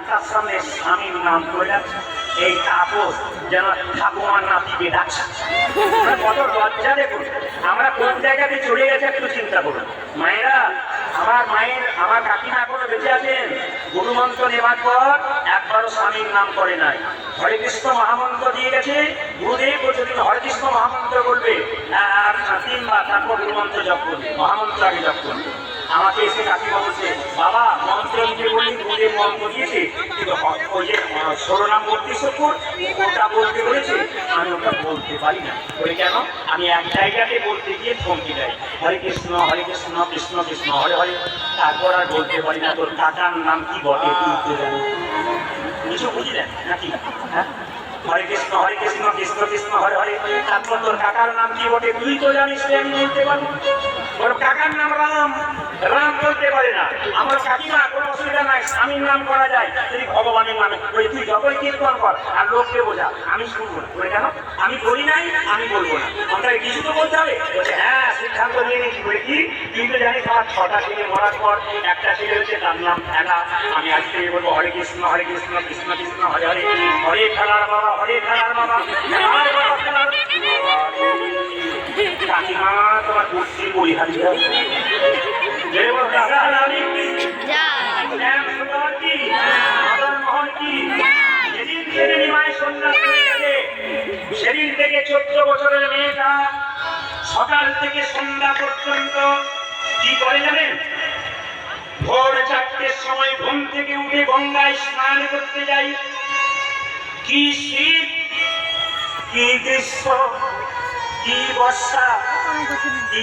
রাস্তার সামনে স্বামীর নাম করে যাচ্ছে, এই তাপস যেন ঠাকুমার নাতিকে ডাকছে। কত লজ্জা দেখুন, আমরা কোন জায়গাতে চলে গেছে একটু চিন্তা করুন। মায়েরা, আমার কাকিমা এখনো বেঁচে আছেন, গুরুমন্ত্র নেওয়ার পর একবারও স্বামীর নাম করে নাই। হরে কৃষ্ণ মহামন্ত্র দিয়ে গেছে, গুরুদেব বলছেন হরে কৃষ্ণ মহামন্ত্র বলবে আর 3 বার, তারপর গুরুমন্ত্র জপ করবে, মহামন্ত্র আগে জপ করবে। আমাকে এসে কাকিমা বলছে, বাবা মন্ত্র নিতে বললি, গুরুদেব মন্ত্র দিয়েছে, কিন্তু ওই যে 16 নাম 32 ওটা বলতে বলেছে, আমি ওটা বলতে পারি না। বলে কেন? আমি এক জায়গাতে বলতে গিয়ে থমকে যাই, হরে কৃষ্ণ কৃষ্ণ কৃষ্ণ হরে হরে, তারপর আর বলতে পারি না। তোর কাকার নাম কি বটে তুই তো জানো? কিছু বুঝলেন নাকি? হ্যাঁ, হরে কৃষ্ণ কৃষ্ণ কৃষ্ণ হরে হরে, তারপর তোর কাকার নাম কি বটে তুই তো জানিস, আমি বলতে পারবো? ওর কাকার নাম রাম, রাম বলতে পারে না। আমার কাকিমা কোনো অসুবিধা নাই, স্বামীর নাম করা যায়, তুই ভগবানের নামে ওই তুই যতই কীর্তন কর আর লোককে বোঝা, আমি শুনবো না। বলে কেন? আমি করি নাই, আমি বলবো না। আমাকে কিছু তো বলতে হবে। বলছে হ্যাঁ, সিদ্ধান্ত নিয়ে নিয়েছি। বলে কি? তুই তো জানিস আমার 6টা ছেলে মরার পর একটা ছেলে হচ্ছে, তার নাম ফেলা। আমি আজ থেকে বলবো হরে কৃষ্ণ কৃষ্ণ কৃষ্ণ হরে হরে, হরে ফেলার বাবা, হরে ফেলার বাবা, ফেলার বাবা, ফেলার কাকিমা তোমার কুর্সি পরিহারি সেদিন থেকে 14 বছরের মেয়েটা সকাল থেকে সন্ধ্যা পর্যন্ত কি করে জানেন? ভোর 4টের সময় ঘুম থেকে উঠে গঙ্গায় স্নান করতে যাই। কি শীত, কি গ্রীষ্ম, কি বর্ষা, কি